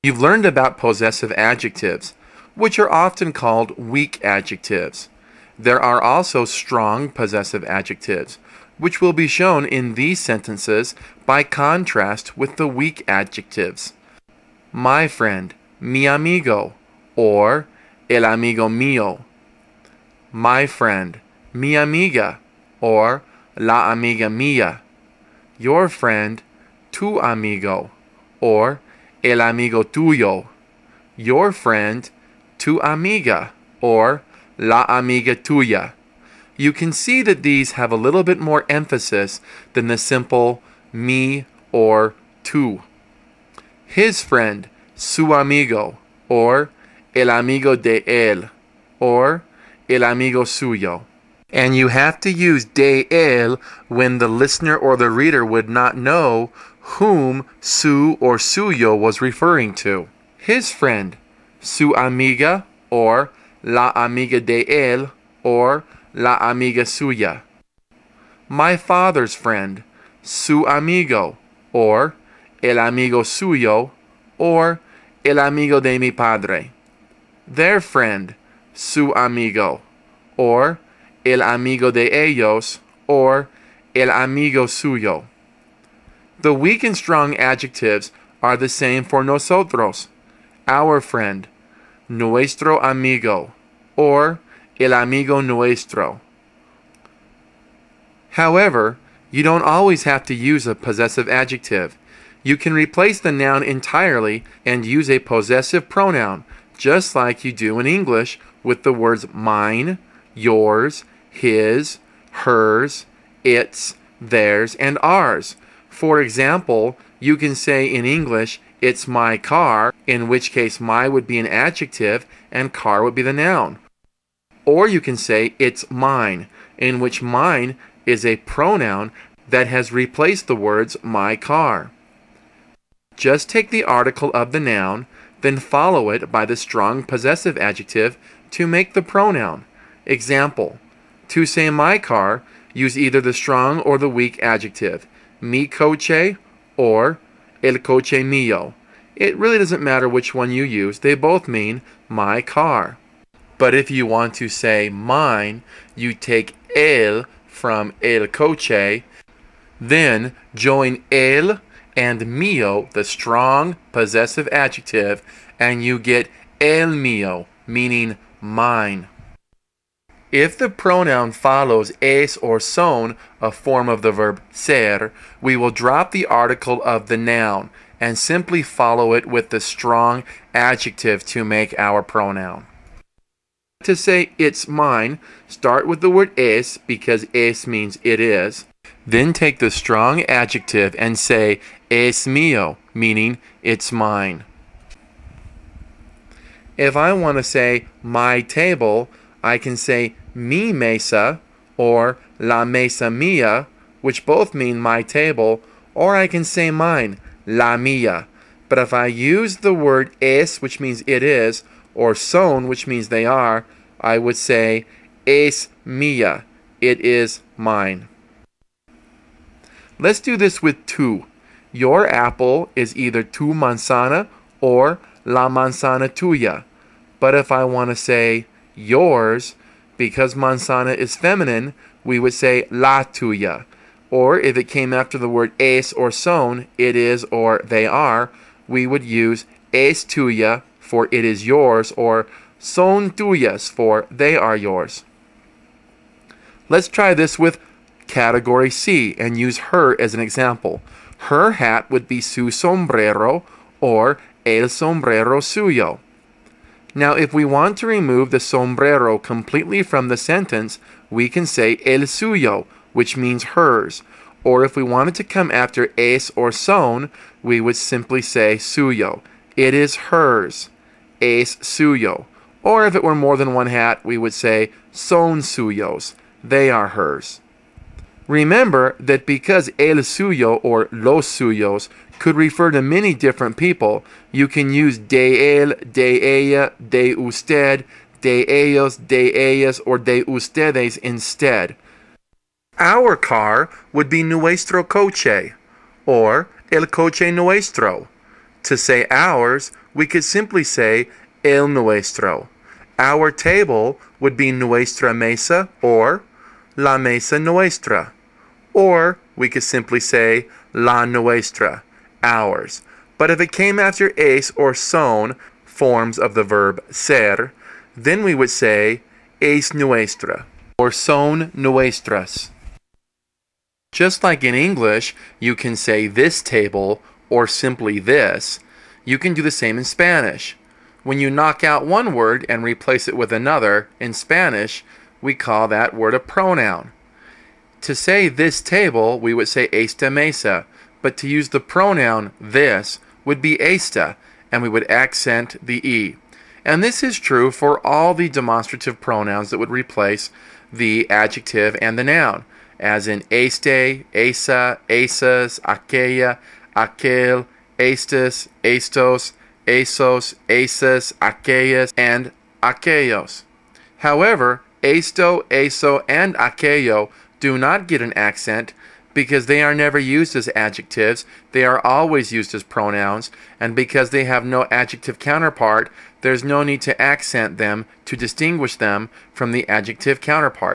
You've learned about possessive adjectives, which are often called weak adjectives. There are also strong possessive adjectives, which will be shown in these sentences by contrast with the weak adjectives. My friend, mi amigo, or el amigo mío. My friend, mi amiga, or la amiga mía. Your friend, tu amigo, or el amigo tuyo. Your friend, tu amiga, or la amiga tuya. You can see that these have a little bit more emphasis than the simple mi or tu. His friend, su amigo, or el amigo de él, or el amigo suyo. And you have to use de él when the listener or the reader would not know whom su or suyo was referring to. His friend, su amiga, or la amiga de él, or la amiga suya. My father's friend, su amigo, or el amigo suyo, or el amigo de mi padre. Their friend, su amigo, or el amigo de ellos, or el amigo suyo. The weak and strong adjectives are the same for nosotros, our friend, nuestro amigo, or el amigo nuestro. However, you don't always have to use a possessive adjective. You can replace the noun entirely and use a possessive pronoun, just like you do in English with the words mine, yours, his, hers, its, theirs, and ours. For example, you can say in English, it's my car, in which case my would be an adjective and car would be the noun. Or you can say, it's mine, in which mine is a pronoun that has replaced the words my car. Just take the article of the noun, then follow it by the strong possessive adjective to make the pronoun. Example, to say my car, use either the strong or the weak adjective, mi coche or el coche mío. It really doesn't matter which one you use, they both mean my car. But if you want to say mine, you take el from el coche, then join el and mío, the strong possessive adjective, and you get el mío, meaning mine. If the pronoun follows es or son, a form of the verb ser, we will drop the article of the noun and simply follow it with the strong adjective to make our pronoun. To say it's mine, start with the word es because es means it is. Then take the strong adjective and say es mío, meaning it's mine. If I want to say my table, I can say mi mesa or la mesa mía, which both mean my table, or I can say mine, la mía. But if I use the word es, which means it is, or son, which means they are, I would say es mía, it is mine. Let's do this with tu. Your apple is either tu manzana or la manzana tuya. But if I want to say yours, because manzana is feminine, we would say la tuya. Or if it came after the word es or son, it is or they are, we would use es tuya for it is yours, or son tuyas for they are yours. Let's try this with category C and use her as an example. Her hat would be su sombrero or el sombrero suyo. Now, if we want to remove the sombrero completely from the sentence, we can say el suyo, which means hers. Or if we wanted to come after es or son, we would simply say suyo. It is hers. Es suyo. Or if it were more than one hat, we would say son suyos. They are hers. Remember that because el suyo or los suyos could refer to many different people, you can use de él, de ella, de usted, de ellos, de ellas, or de ustedes instead. Our car would be nuestro coche, or el coche nuestro. To say ours, we could simply say el nuestro. Our table would be nuestra mesa or la mesa nuestra. Or we could simply say la nuestra, ours. But if it came after es or son, forms of the verb ser, then we would say es nuestra or son nuestras. Just like in English, you can say this table or simply this, you can do the same in Spanish. When you knock out one word and replace it with another, in Spanish, we call that word a pronoun. To say this table, we would say esta mesa, but to use the pronoun this would be esta, and we would accent the E. And this is true for all the demonstrative pronouns that would replace the adjective and the noun, as in este, esa, esas, aquella, aquel, estes, estos, esos, esas, aquellas, and aquellos. However, esto, eso, and aquello do not get an accent because they are never used as adjectives. They are always used as pronouns, and because they have no adjective counterpart, there's no need to accent them to distinguish them from the adjective counterpart.